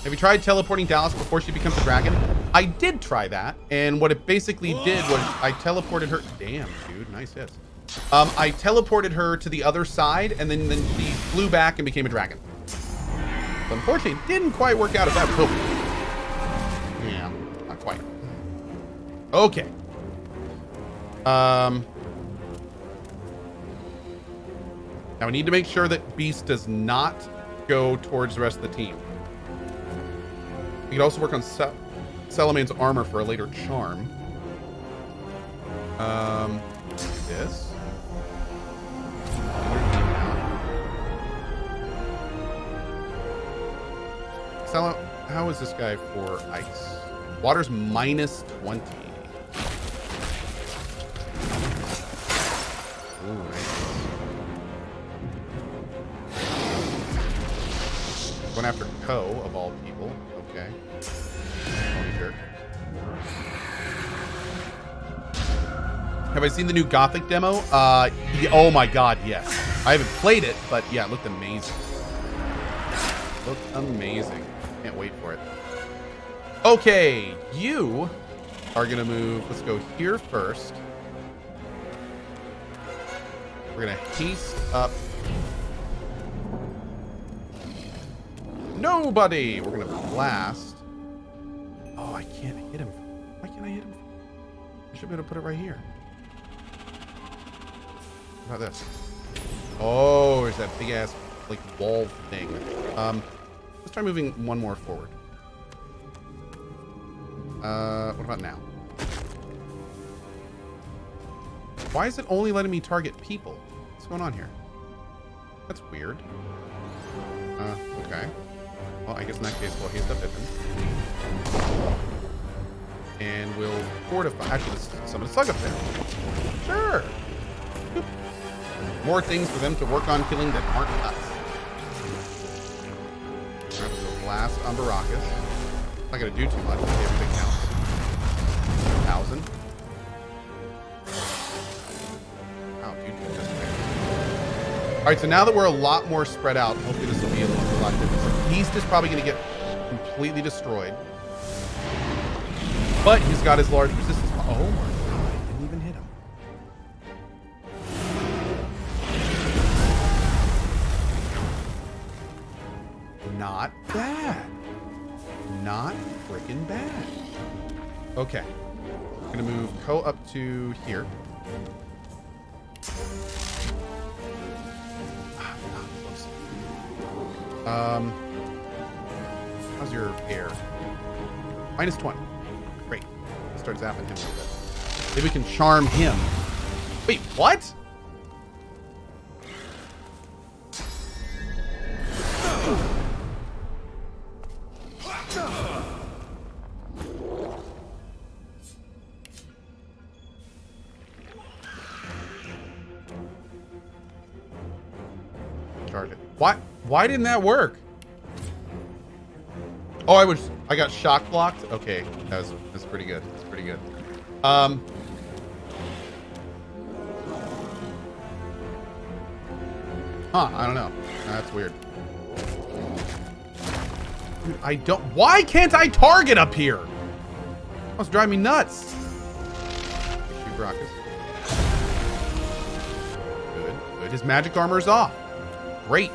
Have you tried teleporting Dallas before she becomes a dragon? I did try that, and what it basically did was I teleported her. Damn, dude, nice hits. I teleported her to the other side, and then she flew back and became a dragon. But unfortunately, it didn't quite work out as I was hoping. Yeah, not quite. Okay. Now we need to make sure that Beast does not go towards the rest of the team. We could also work on Salaman's armor for a later charm. This. Salo, how is this guy for ice? Water's minus 20. Ooh, nice. Going after Ko, of all people. Okay. Jerk. Have I seen the new Gothic demo? Yeah, oh my god, yes. I haven't played it, but yeah, it looked amazing. Looked amazing. Can't wait for it. Okay, you are gonna move. Let's go here first. We're gonna haste up. Nobody! We're gonna blast. Oh, I can't hit him. Why can't I hit him? I should be able to put it right here. How about this? Oh, there's that big ass like wall thing. Let's try moving one more forward. What about now? Why is it only letting me target people? What's going on here? That's weird. Okay. Well, I guess in that case, we'll haste up Pippin. And we'll fortify. Actually, let's summon a slug up there. Sure. Boop. More things for them to work on killing that aren't us. We're going to blast on Baracus. Not going to do too much, but everything counts. 1,000. Wow, dude, just there. All right, so now that we're a lot more spread out, hopefully this will be a lot different. So Beast is probably going to get completely destroyed. But he's got his large resistance. Oh my god, I didn't even hit him. Not bad. Not freaking bad. Okay. I'm gonna move Ko up to here. How's your air? Minus 20. Great. Start zapping him a little bit. Maybe we can charm him. Wait, what? Charge it. What? Why didn't that work? Oh, I got shock blocked. Okay, that's pretty good. That's pretty good. Huh, I don't know. That's weird. Dude, I don't. Why can't I target up here? That's driving me nuts. Shoot Brockus. Good, good. His magic armor is off. Great.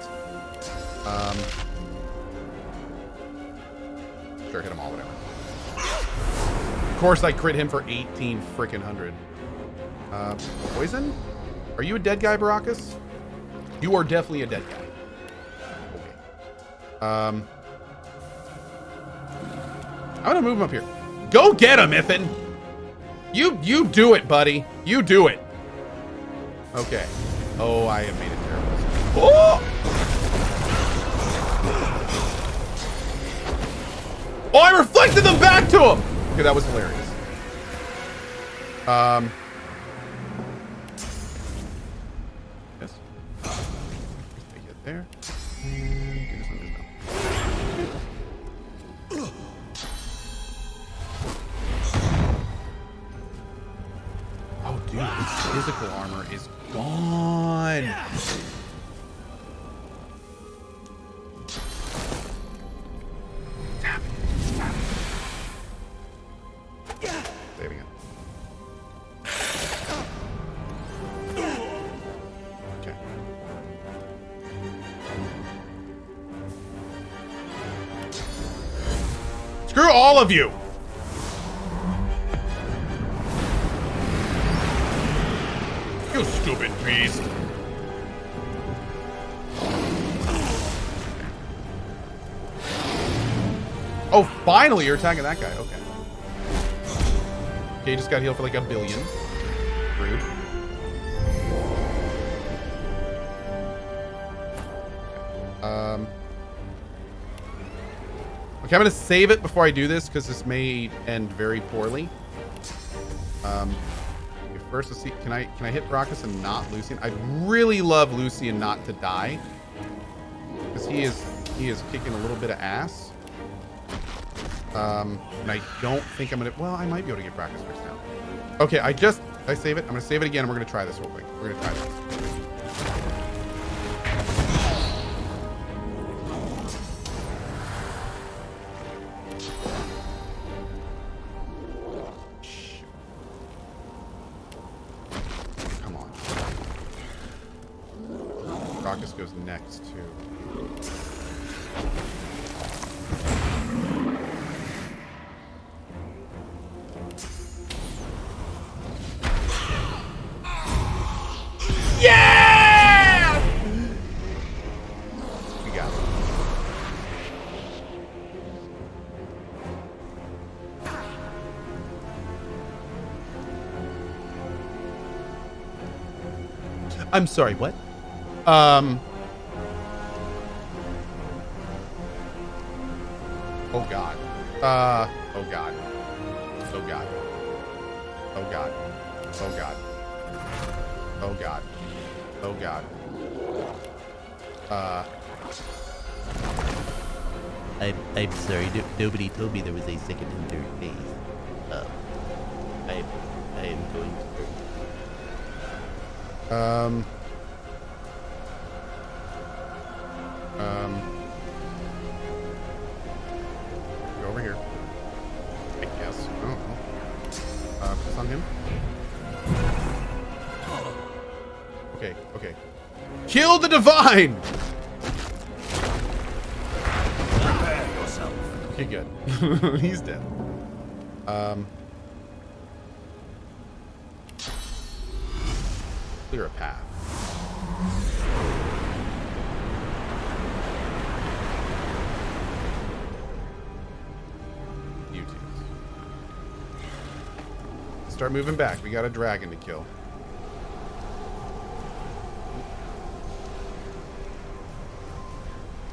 Sure, hit them all, whatever. Of course, I crit him for 18 freaking hundred. Poison? Are you a dead guy, Baracus? You are definitely a dead guy. Okay. I'm gonna move him up here. Go get him, Iffin! You do it, buddy. You do it. Okay. Oh, I have made it terrible. Oh! Oh, I reflected them back to him! Okay, that was hilarious. Yes. Make it there. And do this one just now. Oh, dude, his physical armor is gone. Screw all of you! You stupid beast! Oh, finally you're attacking that guy. Okay. Okay, you just got healed for like 1 billion. Rude. Okay, I'm gonna save it before I do this because this may end very poorly. Okay, first, let's see. Can I hit Brockus and not Lucian? I'd really love Lucian not to die because he is kicking a little bit of ass. And I don't think I'm gonna. Well, I might be able to get Brockus first now. Okay, I save it. I'm gonna save it again, and we're gonna try this real quick. We're gonna try this. Goes next too. Yeah! We got it. I'm sorry, what? Oh God. Oh God. Oh God. Oh God. Oh God. Oh God. Oh God. I'm sorry. Nobody told me there was a second and third phase. I am going to. Go over here. I guess. I don't know. Press on him. Okay, okay. Kill the divine! Prepare yourself. Okay, good. He's dead. Clear a path. Start moving back. We got a dragon to kill.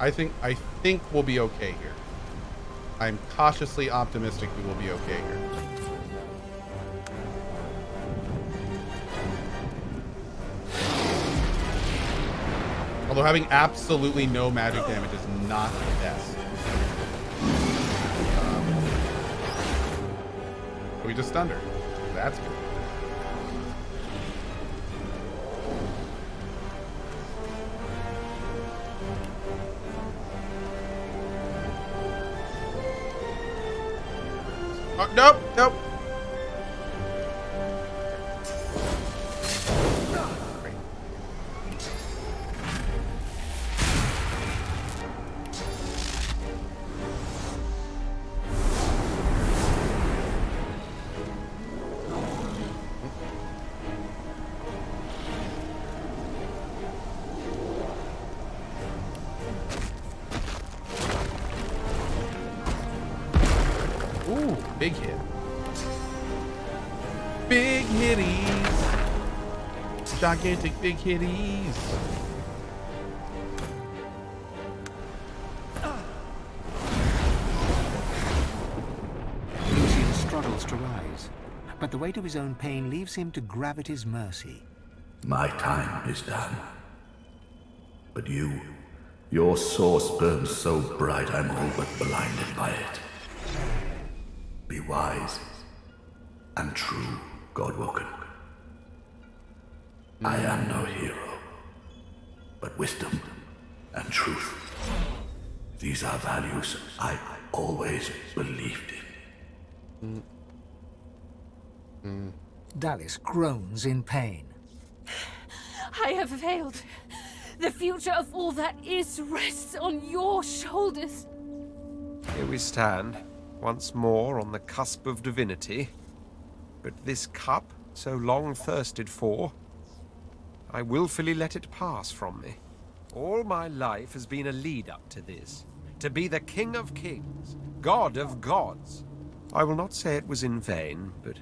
I think we'll be okay here. I'm cautiously optimistic we will be okay here. Although having absolutely no magic damage is not the best. We just stunned her. That's good. Oh, nope, nope. Ooh, big hit. Big hitties. Gigantic big hitties. Lucian struggles to rise, but the weight of his own pain leaves him to gravity's mercy. My time is done. But your source burns so bright I'm all but blinded by it. Be wise and true, Godwoken. I am no hero, but wisdom and truth. These are values I always believed in. Dallis groans in pain. I have failed. The future of all that is rests on your shoulders. Here we stand, once more on the cusp of divinity. But this cup, so long thirsted for, I willfully let it pass from me. All my life has been a lead-up to this, to be the King of Kings, God of Gods. I will not say it was in vain, but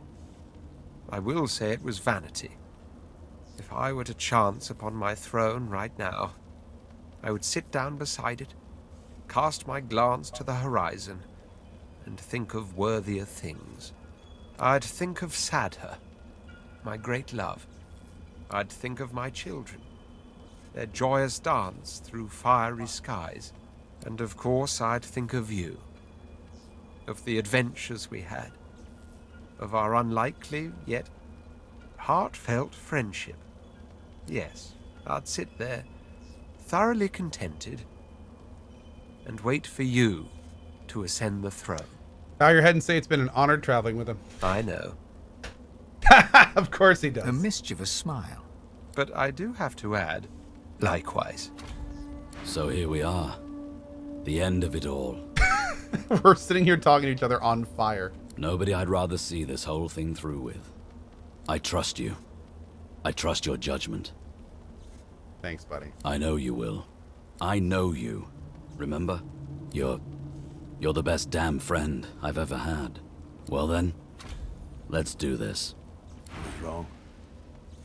I will say it was vanity. If I were to chance upon my throne right now, I would sit down beside it, cast my glance to the horizon, and think of worthier things. I'd think of Sadher, my great love. I'd think of my children, their joyous dance through fiery skies. And of course I'd think of you, of the adventures we had, of our unlikely yet heartfelt friendship. Yes, I'd sit there, thoroughly contented, and wait for you to ascend the throne. Bow your head and say it's been an honor traveling with him. I know. Of course he does. A mischievous smile. But I do have to add, likewise. So here we are. The end of it all. We're sitting here talking to each other on fire. Nobody I'd rather see this whole thing through with. I trust you. I trust your judgment. Thanks, buddy. I know you will. I know you. Remember? You're the best damn friend I've ever had. Well then, let's do this. I was wrong.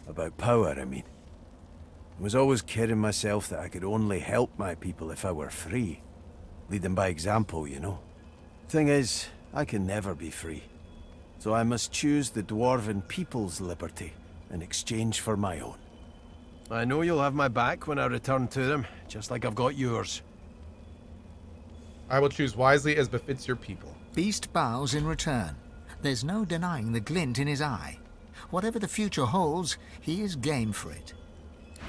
About power, I mean. I was always kidding myself that I could only help my people if I were free. Lead them by example, you know. Thing is, I can never be free. So I must choose the dwarven people's liberty in exchange for my own. I know you'll have my back when I return to them, just like I've got yours. I will choose wisely as befits your people. Beast bows in return. There's no denying the glint in his eye. Whatever the future holds, he is game for it.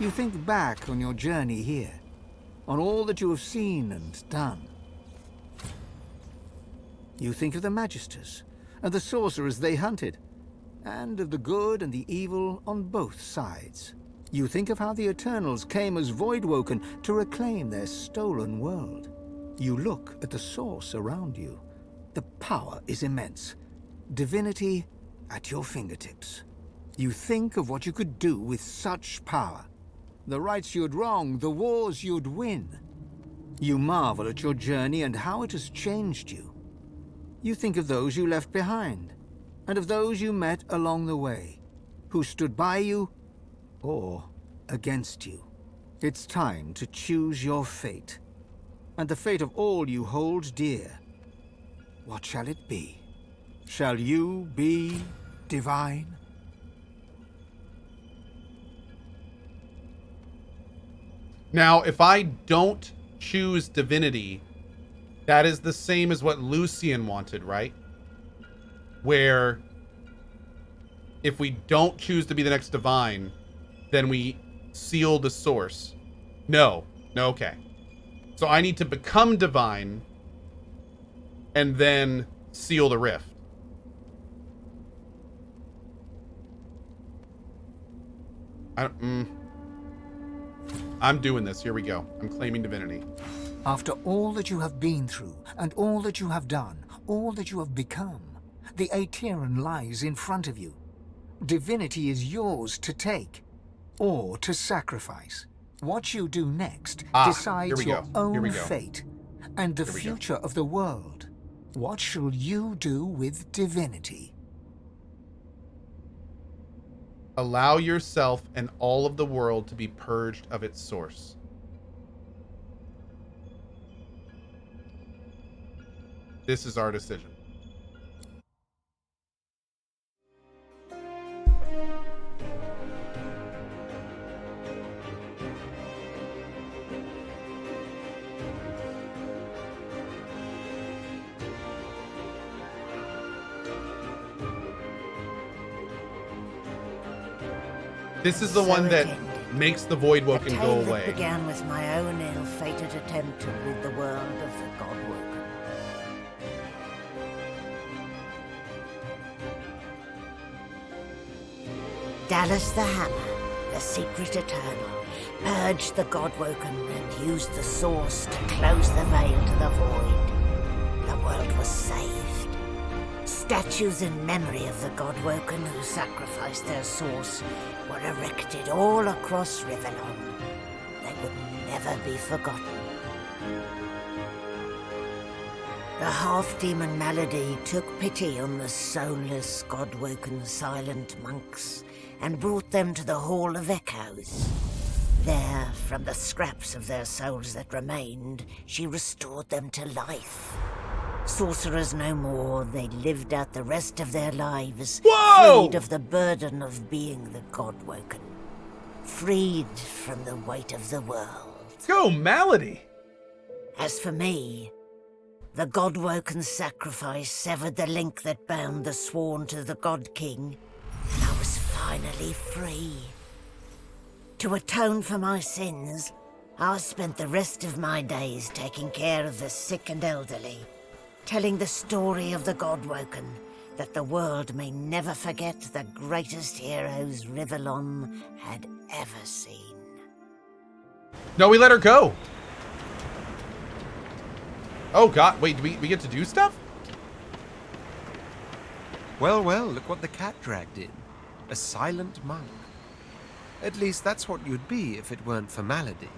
You think back on your journey here, on all that you have seen and done. You think of the Magisters, and the sorcerers they hunted, and of the good and the evil on both sides. You think of how the Eternals came as Voidwoken to reclaim their stolen world. You look at the source around you. The power is immense. Divinity at your fingertips. You think of what you could do with such power. The rights you'd wrong, the wars you'd win. You marvel at your journey and how it has changed you. You think of those you left behind, and of those you met along the way, who stood by you or against you. It's time to choose your fate, and the fate of all you hold dear. What shall it be? Shall you be divine? Now, if I don't choose divinity, that is the same as what Lucian wanted, right? Where if we don't choose to be the next divine, then we seal the source. No, okay. So I need to become divine and then seal the rift. I'm doing this. Here we go. I'm claiming divinity. After all that you have been through, and all that you have done, all that you have become, the Aetheran lies in front of you. Divinity is yours to take, or to sacrifice. What you do next decides your own fate, and the future of the world. What shall you do with divinity? Allow yourself and all of the world to be purged of its source. This is our decision. This is the one that makes the Voidwoken go away. It began with my own ill-fated attempt to rid the world of the Godwoken. Dallas the Hammer, the secret Eternal, purged the Godwoken and used the Source to close the veil to the void. The world was saved. Statues in memory of the Godwoken who sacrificed their source were erected all across Rivellon. They would never be forgotten. The half-demon Malady took pity on the soulless, God-woken silent monks and brought them to the Hall of Echoes. There, from the scraps of their souls that remained, she restored them to life. Sorcerers no more, they lived out the rest of their lives, freed of the burden of being the God-woken, freed from the weight of the world. Go, Malady! As for me, the God-woken sacrifice severed the link that bound the sworn to the God King, and I was finally free. To atone for my sins, I spent the rest of my days taking care of the sick and elderly, telling the story of the Godwoken, that the world may never forget the greatest heroes Rivellon had ever seen. No, we let her go. Oh god, wait, do we get to do stuff? Well, well, look what the cat dragged in. A silent monk. At least that's what you'd be if it weren't for Malady.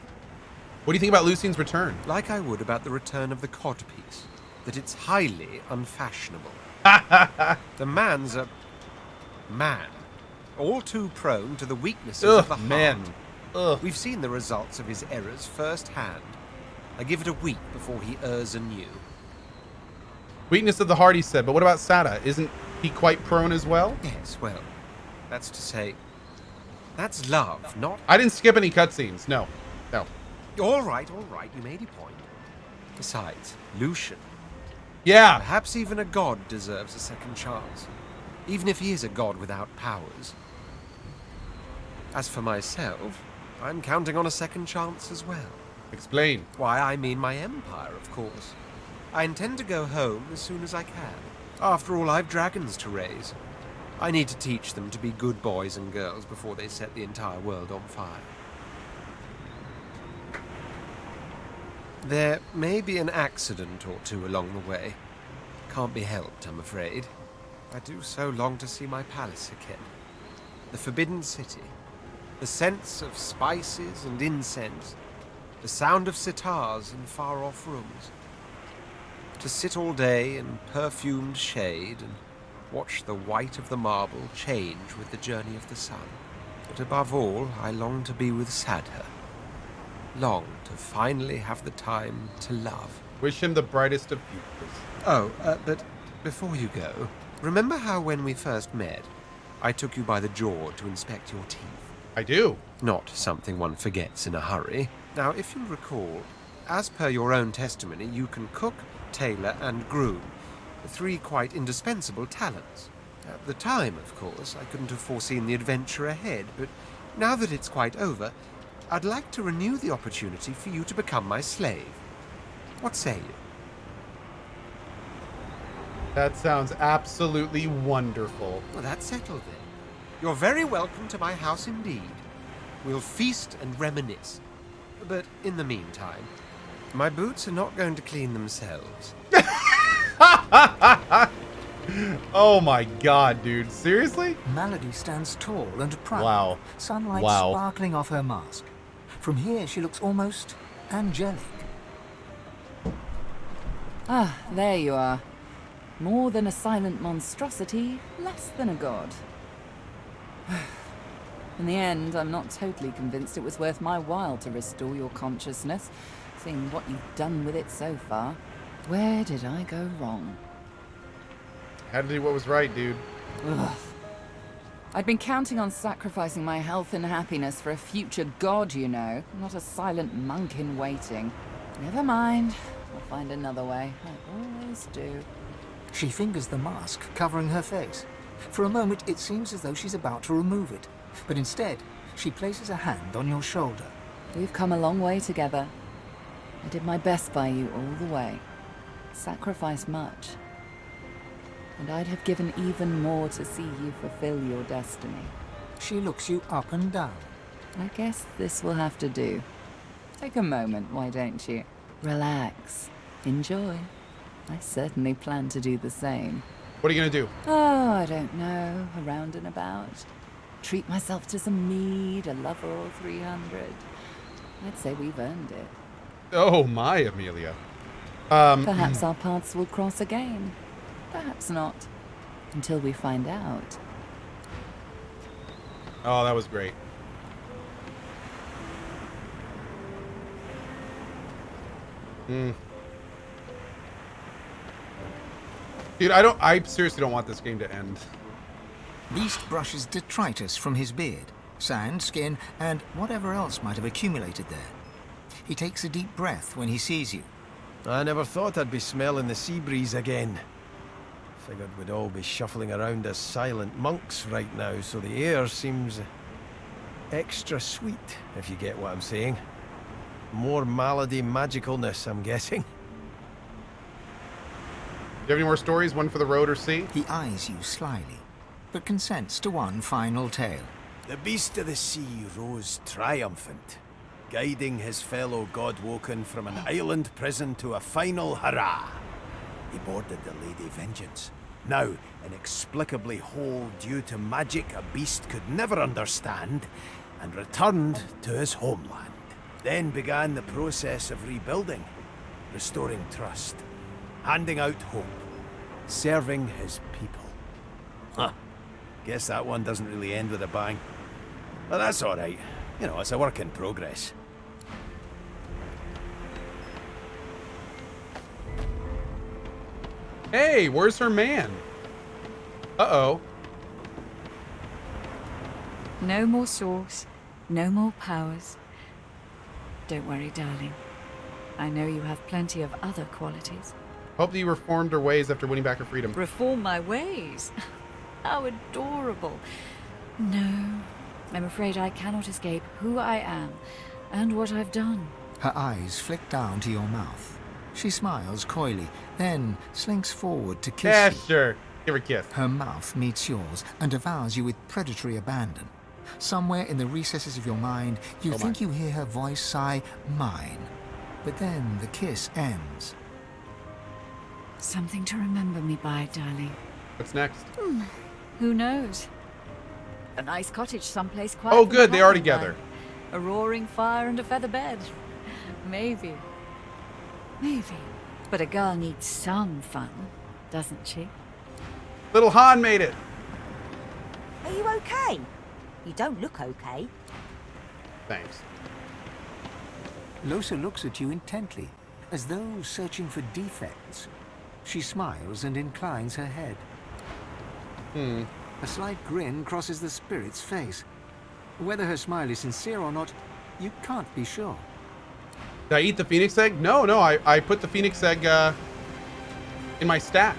What do you think about Lucien's return? Like I would about the return of the codpiece. That it's highly unfashionable. The man's a man. All too prone to the weaknesses of the heart. We've seen the results of his errors firsthand. I give it a week before he errs anew. Weakness of the heart, he said, but what about Sada? Isn't he quite prone as well? Yes, well, that's to say, that's love, not... I didn't skip any cutscenes. No. No. All right, you made your point. Besides, Lucian. Yeah. Perhaps even a god deserves a second chance, even if he is a god without powers. As for myself, I'm counting on a second chance as well. Explain. Why, I mean my empire, of course. I intend to go home as soon as I can. After all, I've dragons to raise. I need to teach them to be good boys and girls before they set the entire world on fire. There may be an accident or two along the way. Can't be helped, I'm afraid. I do so long to see my palace again. The Forbidden City. The sense of spices and incense. The sound of sitars in far-off rooms. To sit all day in perfumed shade and watch the white of the marble change with the journey of the sun. But above all, I long to be with Sadha. Long to finally have the time to love. Wish him the brightest of futures. Oh, but before you go, remember how when we first met, I took you by the jaw to inspect your teeth? I do. Not something one forgets in a hurry. Now, if you recall, as per your own testimony, you can cook, tailor, and groom. 3 quite indispensable talents. At the time, of course, I couldn't have foreseen the adventure ahead, but now that it's quite over, I'd like to renew the opportunity for you to become my slave. What say you? That sounds absolutely wonderful. Well, that's settled then. You're very welcome to my house indeed. We'll feast and reminisce. But in the meantime, my boots are not going to clean themselves. Oh my god, dude. Seriously? Malady stands tall and proud. Wow. Sunlight Wow. sparkling off her mask. From here, she looks almost angelic. Ah, there you are. More than a silent monstrosity, less than a god. In the end, I'm not totally convinced it was worth my while to restore your consciousness, seeing what you've done with it so far. Where did I go wrong? Had to do what was right, dude. Ugh. I'd been counting on sacrificing my health and happiness for a future god, you know, not a silent monk in waiting. Never mind. I'll find another way. I always do. She fingers the mask, covering her face. For a moment, it seems as though she's about to remove it. But instead, she places a hand on your shoulder. We've come a long way together. I did my best by you all the way. Sacrificed much. And I'd have given even more to see you fulfill your destiny. She looks you up and down. I guess this will have to do. Take a moment, why don't you? Relax. Enjoy. I certainly plan to do the same. What are you gonna do? Oh, I don't know. Around and about. Treat myself to some mead, a Loverall 300. I'd say we've earned it. Oh my, Amelia. Perhaps our paths will cross again. Perhaps not. Until we find out. Oh, that was great. Dude, I seriously don't want this game to end. Beast brushes detritus from his beard, sand, skin, and whatever else might have accumulated there. He takes a deep breath when he sees you. I never thought I'd be smelling the sea breeze again. Figured we'd all be shuffling around as silent monks right now, so the air seems extra sweet, if you get what I'm saying. More malady magicalness, I'm guessing. Do you have any more stories? One for the road or sea? He eyes you slyly, but consents to one final tale. The beast of the sea rose triumphant, guiding his fellow Godwoken from an island prison to a final hurrah. He boarded the Lady Vengeance, now inexplicably whole due to magic a beast could never understand, and returned to his homeland. Then began the process of rebuilding, restoring trust, handing out hope, serving his people. Huh. Guess that one doesn't really end with a bang. But that's alright. You know, it's a work in progress. Hey, where's her man? Uh-oh. No more source, no more powers. Don't worry, darling. I know you have plenty of other qualities. Hope that you reformed her ways after winning back her freedom. Reform my ways? How adorable. No, I'm afraid I cannot escape who I am and what I've done. Her eyes flick down to your mouth. She smiles coyly, then slinks forward to kiss Yeah, you. sure. Give her a kiss. Her mouth meets yours and devours you with predatory abandon. Somewhere in the recesses of your mind, you think you hear her voice sigh, mine. But then the kiss ends. Something to remember me by, darling. What's next? Who knows? A nice cottage someplace quiet. Oh, from good. the They are highway. together. A roaring fire and a feather bed. Maybe. Maybe. But a girl needs some fun, doesn't she? Little Han made it. Are you okay? You don't look okay. Thanks. Losa looks at you intently, as though searching for defects. She smiles and inclines her head. A slight grin crosses the spirit's face. Whether her smile is sincere or not, you can't be sure. Did I eat the phoenix egg? No, I put the phoenix egg in my stash.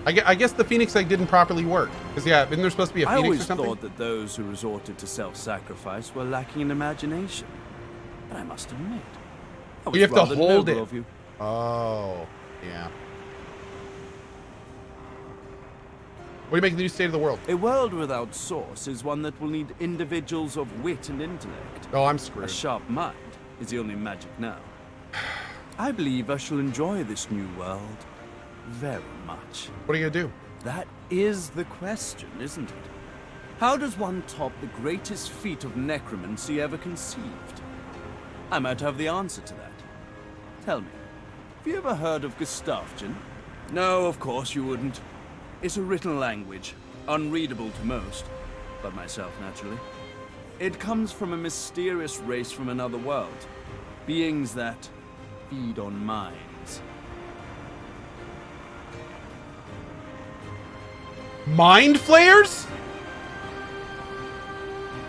I guess the phoenix egg didn't properly work. Because, yeah, isn't there supposed to be a I phoenix always or something? thought that those who resorted to self-sacrifice were lacking in imagination. But I must admit, that was You have to rather hold noble it. of you. Oh, yeah. What do you make of the new state of the world? A world without source is one that will need individuals of wit and intellect. Oh, I'm A screwed. sharp mind is the only magic now. I believe I shall enjoy this new world very much. What are you gonna do? That is the question, isn't it? How does one top the greatest feat of necromancy ever conceived? I might have the answer to that. Tell me, have you ever heard of Gothic? No, of course you wouldn't. It's a written language, unreadable to most, but myself naturally. It comes from a mysterious race from another world, beings that feed on minds. Mind flayers?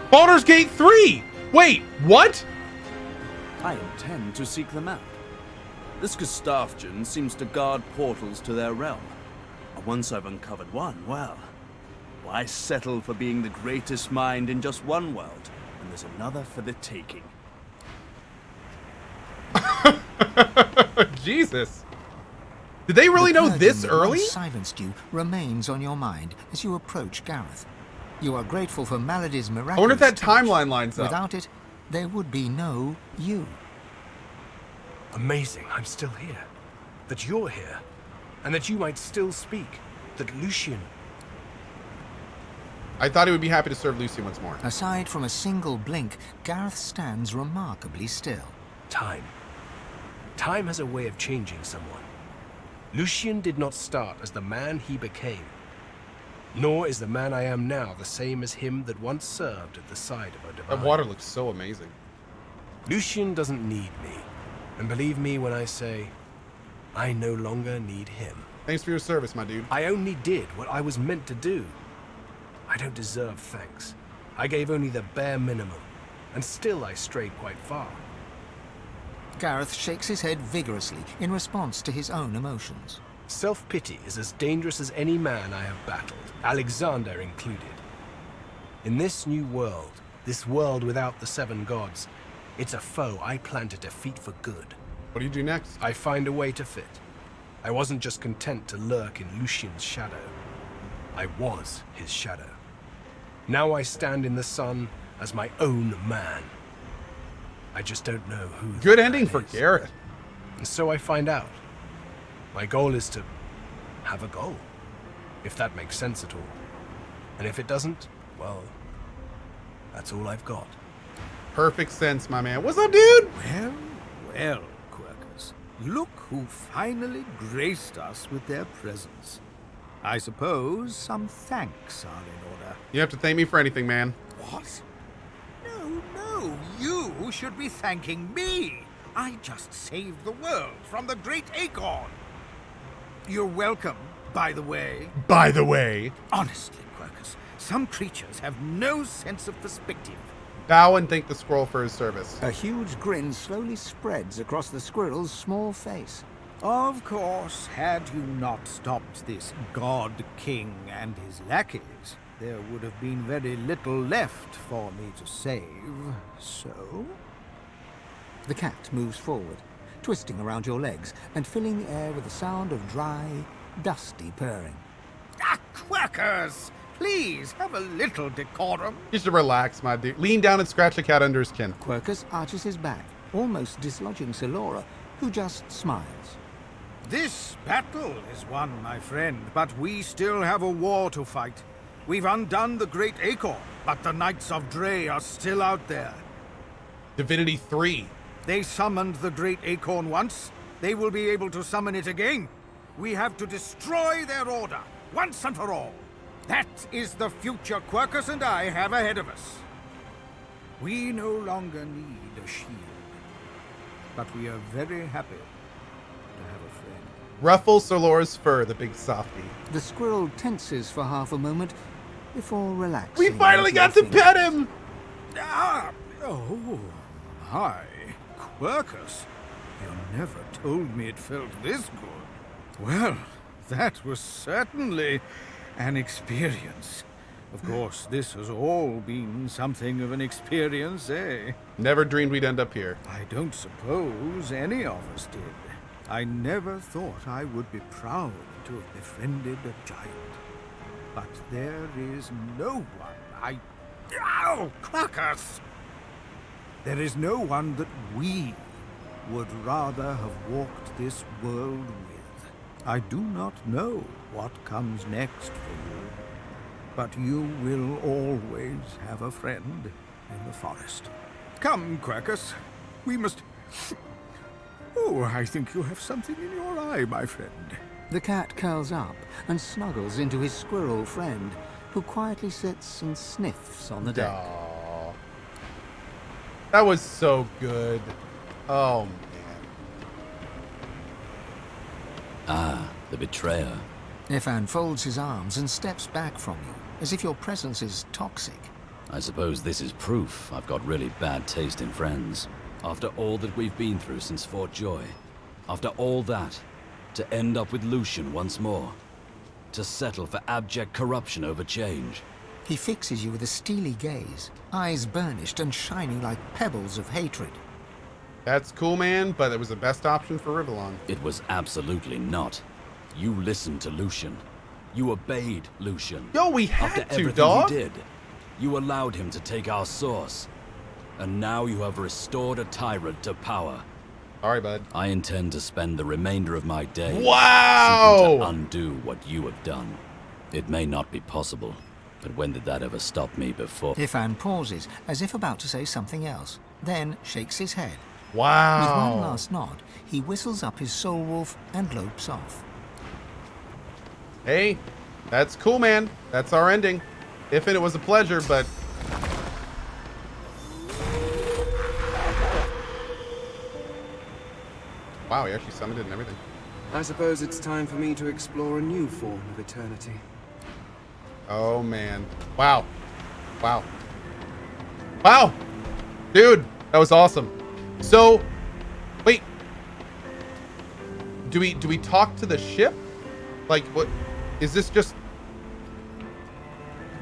Baldur's Gate 3! Wait, what? I intend to seek them out. This Gothic seems to guard portals to their realm. And once I've uncovered one, well, why settle for being the greatest mind in just one world when there's another for the taking? Jesus. Did they really know The this purging that early? once silenced you remains on your mind as you approach Gareth. You are grateful for Malady's miraculous I wonder if that touch. timeline lines up. Without it, there would be no you. Amazing, I'm still here. That you're here. and that you might still speak. That Lucian... I thought he would be happy to serve Lucy once more. Aside from a single blink, Gareth stands remarkably still. Time. Time has a way of changing someone. Lucian did not start as the man he became. Nor is the man I am now the same as him that once served at the side of a divine. That water looks so amazing. Lucian doesn't need me. And believe me when I say, I no longer need him. Thanks for your service, my dude. I only did what I was meant to do. I don't deserve thanks. I gave only the bare minimum, and still I strayed quite far. Gareth shakes his head vigorously in response to his own emotions. Self-pity is as dangerous as any man I have battled, Alexander included. In this new world, this world without the 7 gods, it's a foe I plan to defeat for good. What do you do next? I find a way to fit. I wasn't just content to lurk in Lucian's shadow. I was his shadow. Now I stand in the sun as my own man. I just don't know who. Good ending for Gareth. And so I find out. My goal is to have a goal, if that makes sense at all. And if it doesn't, well, that's all I've got. Perfect sense, my man. What's up, dude? Well, well, Quirkers. Look who finally graced us with their presence. I suppose some thanks are in order. You have to thank me for anything, man. What? No, you should be thanking me. I just saved the world from the great acorn. You're welcome, by the way. By the way. Honestly, Quirkers, some creatures have no sense of perspective. Bow and thank the squirrel for his service. A huge grin slowly spreads across the squirrel's small face. Of course, had you not stopped this God King and his lackeys, there would have been very little left for me to save, so... The cat moves forward, twisting around your legs and filling the air with the sound of dry, dusty purring. Ah, Quirkers! Please, have a little decorum. You should relax, my dude. Lean down and scratch the cat under his chin. Quirkers arches his back, almost dislodging Selora, who just smiles. This battle is won, my friend, but we still have a war to fight. We've undone the Great Acorn, but the Knights of Dre are still out there. Divinity 3. They summoned the Great Acorn once. They will be able to summon it again. We have to destroy their order, once and for all. That is the future Quirkers and I have ahead of us. We no longer need a shield, but we are very happy to have a friend. Ruffle Solora's fur, the big softie. The squirrel tenses for half a moment before relaxing. We finally got to pet him! Ah! Oh, my. Quirkers. You never told me it felt this good. Well, that was certainly an experience. Of course, this has all been something of an experience, eh? Never dreamed we'd end up here. I don't suppose any of us did. I never thought I would be proud to have befriended a giant. But there is no one Ow! Quirkers! There is no one that we would rather have walked this world with. I do not know what comes next for you, but you will always have a friend in the forest. Come, Quirkers. We must... Oh, I think you have something in your eye, my friend. The cat curls up and snuggles into his squirrel friend, who quietly sits and sniffs on the deck. Aww. That was so good. Oh, man. Ah, the betrayer. Ifan folds his arms and steps back from you, as if your presence is toxic. I suppose this is proof I've got really bad taste in friends. After all that we've been through since Fort Joy, after all that, to end up with Lucian once more, to settle for abject corruption over change. He fixes you with a steely gaze, eyes burnished and shining like pebbles of hatred. That's cool, man, but it was the best option for Rivellon. It was absolutely not. You listened to Lucian. You obeyed Lucian. Yo, we had After to, everything dog. he did, you allowed him to take our source. And now you have restored a tyrant to power. Sorry, bud. I intend to spend the remainder of my days Wow! seeking to undo what you have done. It may not be possible, but when did that ever stop me before? Ifan pauses, as if about to say something else, then shakes his head. Wow. With one last nod, he whistles up his soul wolf and lopes off. Hey, that's cool, man. That's our ending. Ifan, it was a pleasure, but... Wow, he actually summoned it and everything. I suppose it's time for me to explore a new form of eternity. Oh, man. Wow. Wow. Wow! Dude, that was awesome. So, wait. Do we talk to the ship? Like, what? Is this just...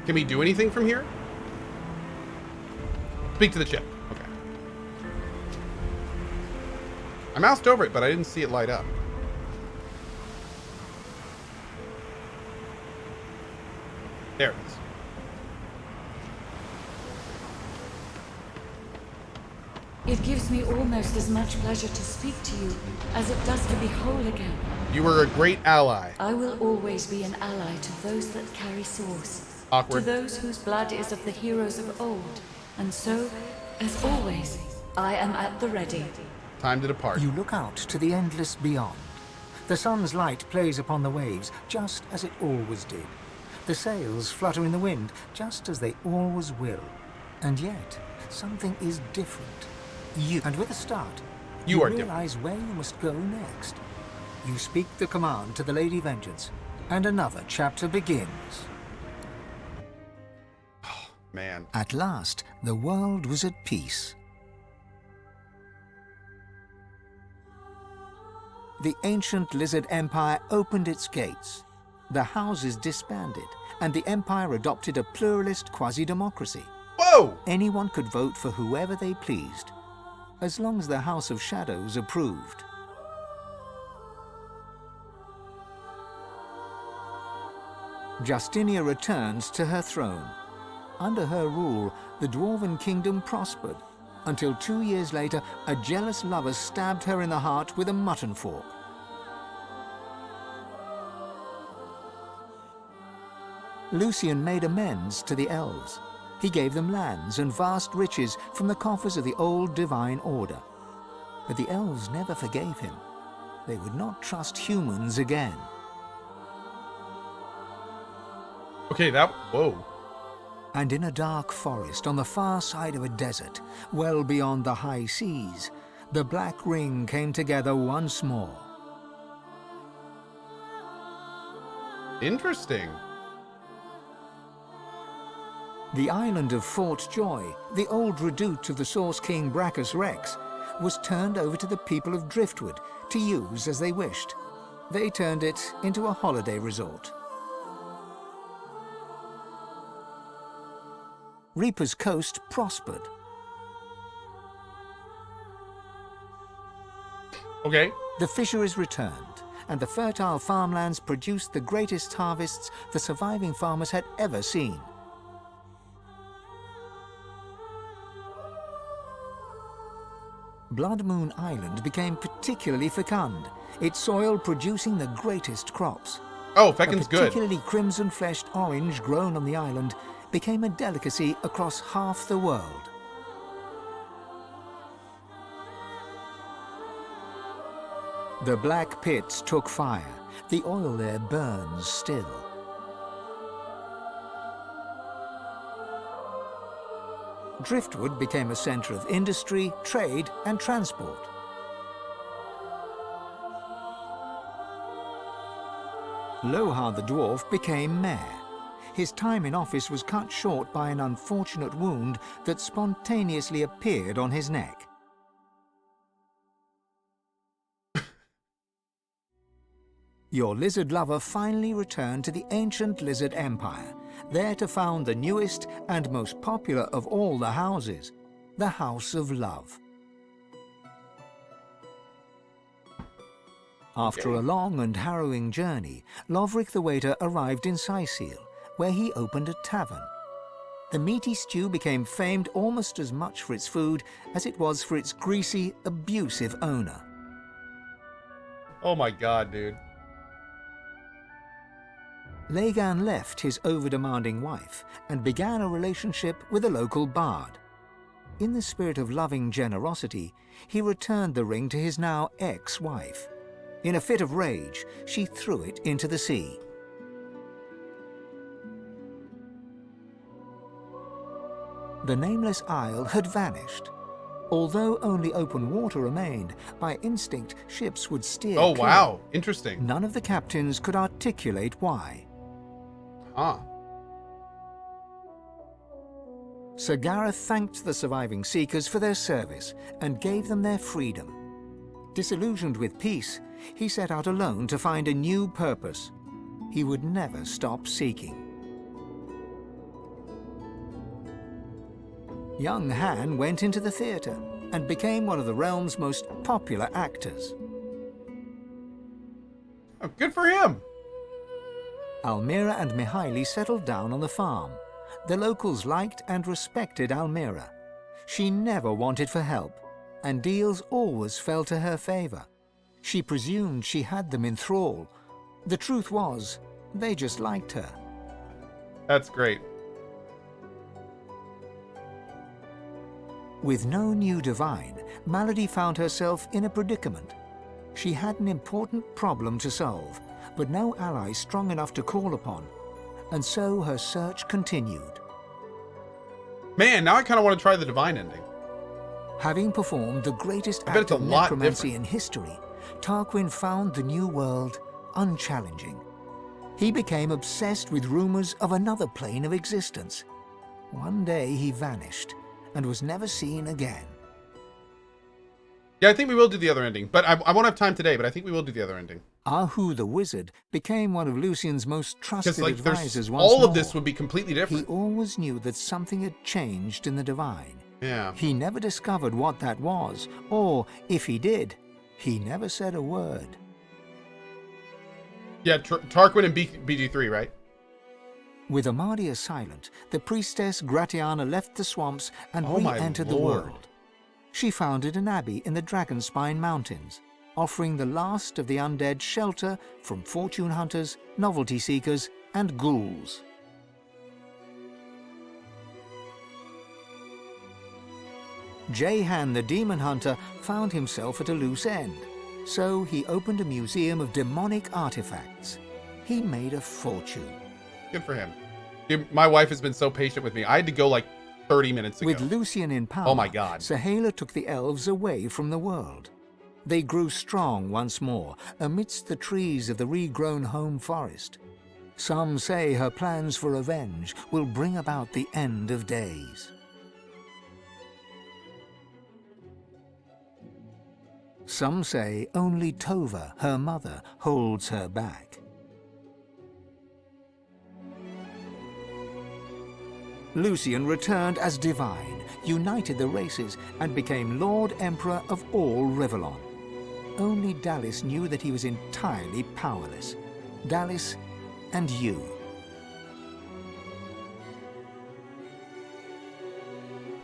Can we do anything from here? Speak to the ship. Okay. I moused over it, but I didn't see it light up. There it is. It gives me almost as much pleasure to speak to you as it does to be whole again. You were a great ally. I will always be an ally to those that carry swords. Awkward. To those whose blood is of the heroes of old. And so, as always, I am at the ready. Time to depart. You look out to the endless beyond. The sun's light plays upon the waves, just as it always did. The sails flutter in the wind, just as they always will. And yet, something is different. And with a start, you are realize where you must go next. You speak the command to the Lady Vengeance, and another chapter begins. Oh, man. At last, the world was at peace. The ancient Lizard Empire opened its gates. The houses disbanded, and the Empire adopted a pluralist quasi-democracy. Whoa! Anyone could vote for whoever they pleased, as long as the House of Shadows approved. Justinia returns to her throne. Under her rule, the Dwarven Kingdom prospered, until 2 years later, a jealous lover stabbed her in the heart with a mutton fork. Lucian made amends to the elves. He gave them lands and vast riches from the coffers of the old divine order. But the elves never forgave him. They would not trust humans again. Okay, that... Whoa. And in a dark forest on the far side of a desert, well beyond the high seas, the Black Ring came together once more. Interesting. The island of Fort Joy, the old redoubt of the Source King Brachus Rex, was turned over to the people of Driftwood to use as they wished. They turned it into a holiday resort. Reaper's Coast prospered. Okay. The fisheries returned, and the fertile farmlands produced the greatest harvests the surviving farmers had ever seen. Blood Moon Island became particularly fecund, its soil producing the greatest crops. Oh, fecund's good. A particularly crimson-fleshed orange grown on the island became a delicacy across half the world. The black pits took fire. The oil there burns still. Driftwood became a center of industry, trade, and transport. Lohar the dwarf became mayor. His time in office was cut short by an unfortunate wound that spontaneously appeared on his neck. Your lizard lover finally returned to the ancient Lizard Empire, there to found the newest and most popular of all the houses, the House of Love. After a long and harrowing journey, Lovric the Waiter arrived in Sicil, where he opened a tavern. The meaty stew became famed almost as much for its food as it was for its greasy, abusive owner. Oh my god, dude. Lagan left his over-demanding wife and began a relationship with a local bard. In the spirit of loving generosity, he returned the ring to his now ex-wife. In a fit of rage, she threw it into the sea. The nameless isle had vanished. Although only open water remained, by instinct ships would steer Oh, clear. wow. Interesting. None of the captains could articulate why. Huh. Sir Gareth thanked the surviving Seekers for their service and gave them their freedom. Disillusioned with peace, he set out alone to find a new purpose. He would never stop seeking. Young Han went into the theatre and became one of the realm's most popular actors. Oh, good for him. Almira and Mihaili settled down on the farm. The locals liked and respected Almira. She never wanted for help, and deals always fell to her favor. She presumed she had them in thrall. The truth was, they just liked her. That's great. With no new divine, Malady found herself in a predicament. She had an important problem to solve, but no ally strong enough to call upon, and so her search continued. Man, now I kind of want to try the divine ending. Having performed the greatest I bet act it's a of lot necromancy different. in history, Tarquin found the new world unchallenging. He became obsessed with rumors of another plane of existence. One day he vanished and was never seen again. Yeah, I think we will do the other ending, but I won't have time today, but I think we will do the other ending. Ahu the Wizard became one of Lucian's most trusted Because, like, advisors there's once all more. of this would be completely different. He always knew that something had changed in the divine. Yeah. He never discovered what that was, or if he did, he never said a word. Yeah, Tarquin and BG3, right? With Amadia silent, the priestess Gratiana left the swamps and Oh my re-entered the lord. world. She founded an abbey in the Dragonspine Mountains, offering the last of the undead shelter from fortune hunters, novelty seekers, and ghouls. Jehan the demon hunter found himself at a loose end, so he opened a museum of demonic artifacts. He made a fortune. Good for him. Dude, my wife has been so patient with me. I had to go like 30 minutes ago. With Lucian in power, Oh my god. Sahala took the elves away from the world. They grew strong once more amidst the trees of the regrown home forest. Some say her plans for revenge will bring about the end of days. Some say only Tova, her mother, holds her back. Lucian returned as divine, united the races, and became Lord Emperor of all Rivellon. Only Dallis knew that he was entirely powerless. Dallis and you.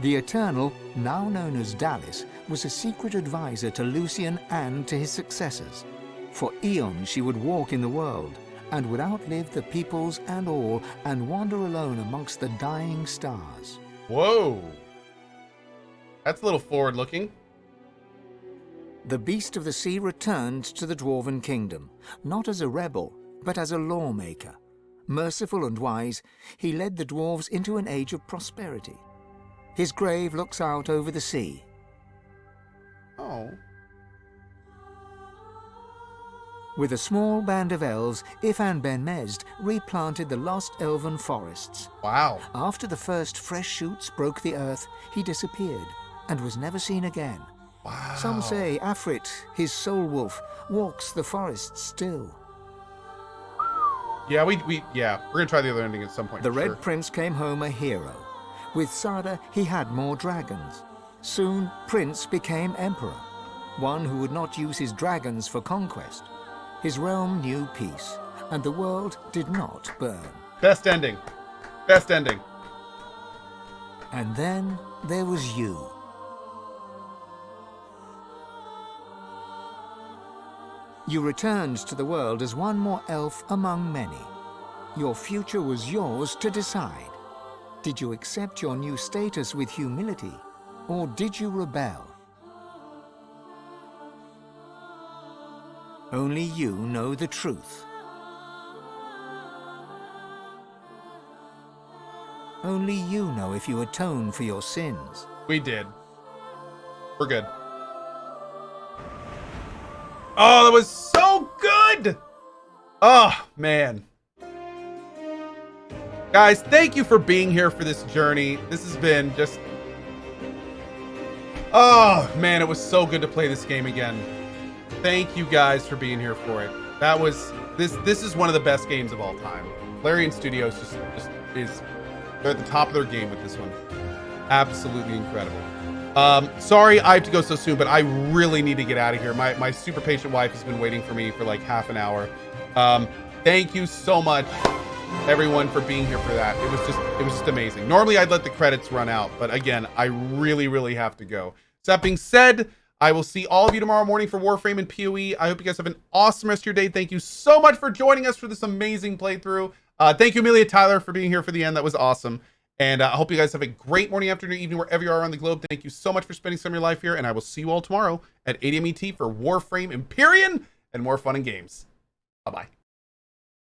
The Eternal, now known as Dallis, was a secret advisor to Lucian and to his successors. For eons she would walk in the world, and would outlive the peoples and all, and wander alone amongst the dying stars. Whoa. That's a little forward-looking. The Beast of the Sea returned to the Dwarven Kingdom, not as a rebel, but as a lawmaker. Merciful and wise, he led the dwarves into an age of prosperity. His grave looks out over the sea. Oh. With a small band of elves, Ifan Ben Mesd replanted the lost elven forests. Wow. After the first fresh shoots broke the earth, he disappeared and was never seen again. Wow. Some say Afrit, his soul wolf, walks the forests still. Yeah, we're gonna try the other ending at some point. The for Red sure. Prince came home a hero. With Sada, he had more dragons. Soon, Prince became Emperor, one who would not use his dragons for conquest. His realm knew peace, and the world did not burn. Best ending. Best ending. And then there was you. You returned to the world as one more elf among many. Your future was yours to decide. Did you accept your new status with humility, or did you rebel? Only you know the truth. Only you know if you atone for your sins. We did. We're good. Oh, that was so good! Oh, man. Guys, thank you for being here for this journey. This has been just... Oh, man, it was so good to play this game again. Thank you guys for being here for it. That was... This is one of the best games of all time. Larian Studios just is... They're at the top of their game with this one. Absolutely incredible. Sorry I have to go so soon, but I really need to get out of here. My super patient wife has been waiting for me for like half an hour. Thank you so much, everyone, for being here for that. It was just amazing. Normally I'd let the credits run out, but again, I really have to go. So that being said, I will see all of you tomorrow morning for Warframe and PoE. I hope you guys have an awesome rest of your day. Thank you so much for joining us for this amazing playthrough. Thank you, Amelia Tyler, for being here for the end. That was awesome. And I hope you guys have a great morning, afternoon, evening, wherever you are around the globe. Thank you so much for spending some of your life here, and I will see you all tomorrow at 8 a.m. ET for Warframe Empyrean and more fun and games. Bye-bye.